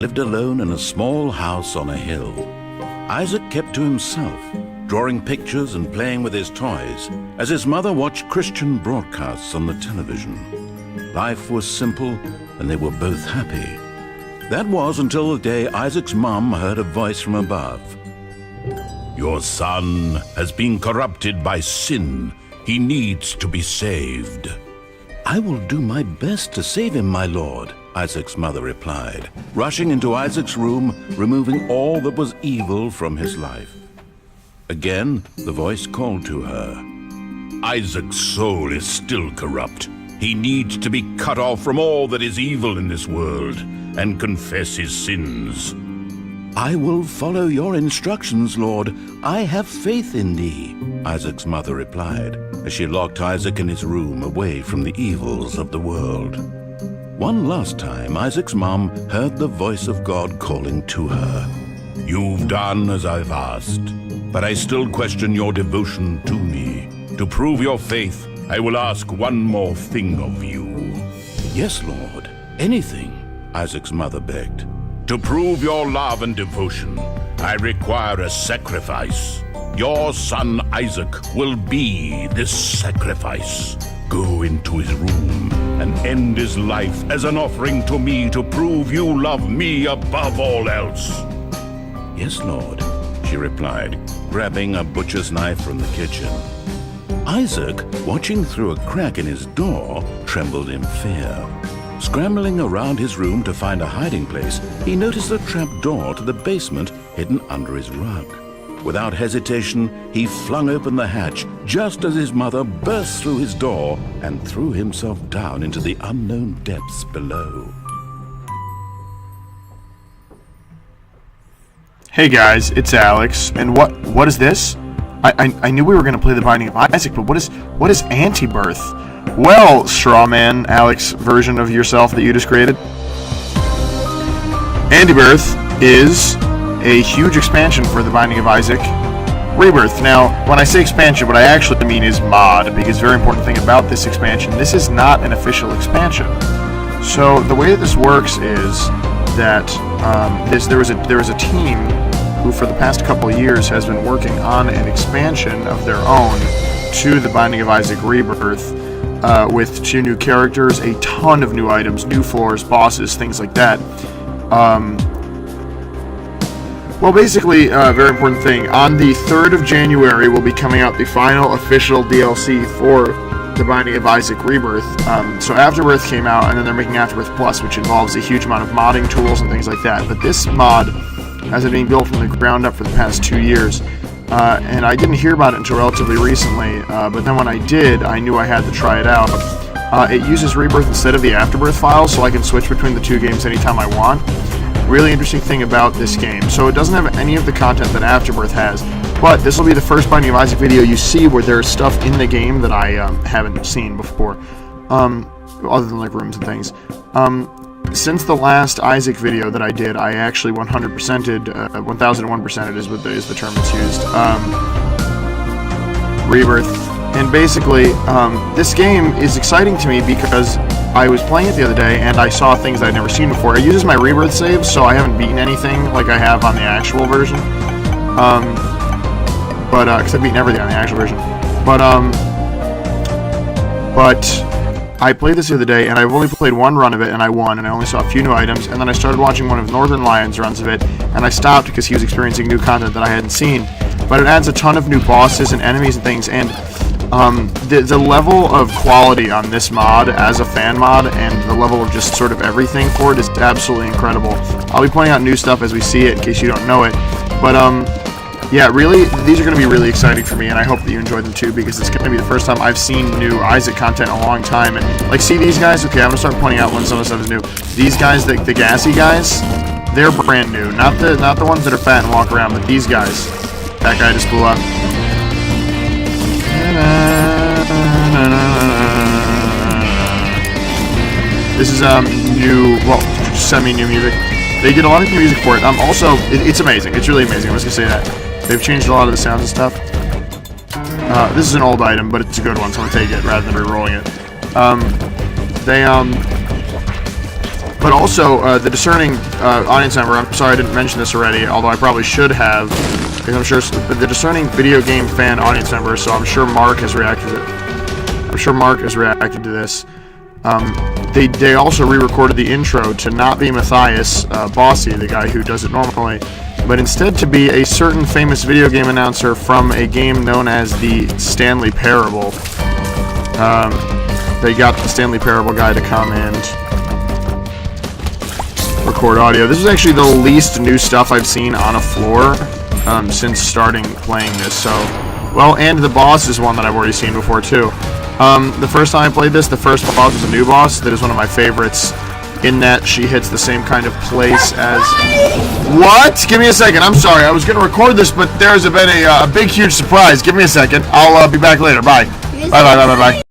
lived alone in a small house on a hill. Isaac kept to himself, drawing pictures and playing with his toys as his mother watched Christian broadcasts on the television. Life was simple and they were both happy. That was until the day Isaac's mom heard a voice from above. "Your son has been corrupted by sin. He needs to be saved." "I will do my best to save him, my lord," Isaac's mother replied, rushing into Isaac's room, removing all that was evil from his life. Again, the voice called to her. "Isaac's soul is still corrupt. He needs to be cut off from all that is evil in this world and confess his sins." "I will follow your instructions, Lord. I have faith in thee," Isaac's mother replied, as she locked Isaac in his room away from the evils of the world. One last time, Isaac's mom heard the voice of God calling to her. "You've done as I've asked, but I still question your devotion to me. To prove your faith, I will ask one more thing of you." "Yes, Lord, anything," Isaac's mother begged. "To prove your love and devotion, I require a sacrifice. Your son Isaac will be this sacrifice. Go into his room and end his life as an offering to me to prove you love me above all else." "Yes, Lord," she replied, grabbing a butcher's knife from the kitchen. Isaac, watching through a crack in his door, trembled in fear. Scrambling around his room to find a hiding place, he noticed a trap door to the basement hidden under his rug. Without hesitation, he flung open the hatch just as his mother burst through his door and threw himself down into the unknown depths below. Hey guys, it's Alex, and what is this? I knew we were going to play The Binding of Isaac, but what is Antibirth? Well, Strawman, Alex version of yourself that you just created. Antibirth is a huge expansion for The Binding of Isaac Rebirth. Now, when I say expansion, what I actually mean is mod, because very important thing about this expansion, this is not an official expansion. So the way that this works is that there was a team who for the past couple of years has been working on an expansion of their own to The Binding of Isaac Rebirth, with 2 new characters, a ton of new items, new floors, bosses, things like that. Well, basically, a very important thing. On the 3rd of January will be coming out the final official DLC for The Binding of Isaac Rebirth. So Afterbirth came out, and then they're making Afterbirth Plus, which involves a huge amount of modding tools and things like that. But this mod has been being built from the ground up for the past 2 years. And I didn't hear about it until relatively recently, but then when I did, I knew I had to try it out. It uses Rebirth instead of the Afterbirth files, so I can switch between the 2 games anytime I want. Really interesting thing about this game. So it doesn't have any of the content that Afterbirth has, but this will be the first Binding of Isaac video you see where there's stuff in the game that I haven't seen before, other than like rooms and things. Since the last Isaac video that I did, I actually 100%ed, 1001%ed is the term that's used, Rebirth. And basically, this game is exciting to me because I was playing it the other day and I saw things I'd never seen before. It uses my Rebirth saves, so I haven't beaten anything like I have on the actual version. Because I've beaten everything on the actual version. But I played this the other day, and I've only played 1 run of it, and I won, and I only saw a few new items, and then I started watching one of Northern Lion's runs of it, and I stopped because he was experiencing new content that I hadn't seen. But it adds a ton of new bosses and enemies and things, and the level of quality on this mod as a fan mod, and the level of just sort of everything for it is absolutely incredible. I'll be pointing out new stuff as we see it, in case you don't know it, but yeah, really, these are going to be really exciting for me, and I hope that you enjoy them too, because it's going to be the first time I've seen new Isaac content in a long time. And like, see these guys? Okay, I'm going to start pointing out when some of the stuff is new. These guys, the gassy guys, they're brand new. Not the ones that are fat and walk around, but these guys. That guy just blew up. This is new, well, semi-new music. They did a lot of new music for it. Also, it's amazing. It's really amazing. I was going to say that. They've changed a lot of the sounds and stuff. This is an old item, but it's a good one, so I'm going to take it rather than re-rolling it. but also the discerning audience member. I'm sorry I didn't mention this already, although I probably should have, because I'm sure the discerning video game fan audience member. So I'm sure Mark has reacted to this. They also re-recorded the intro to not be Matthias Bossy, the guy who does it normally, but instead to be a certain famous video game announcer from a game known as the Stanley Parable. They got the Stanley Parable guy to come and record audio. This is actually the least new stuff I've seen on a floor since starting playing this. So, well, and the boss is one that I've already seen before too. The first time I played this, the first boss was a new boss that is one of my favorites, in that she hits the same kind of place as... What? Give me a second. I'm sorry. I was going to record this, but there's been a big, huge surprise. Give me a second. I'll be back later. Bye. Bye.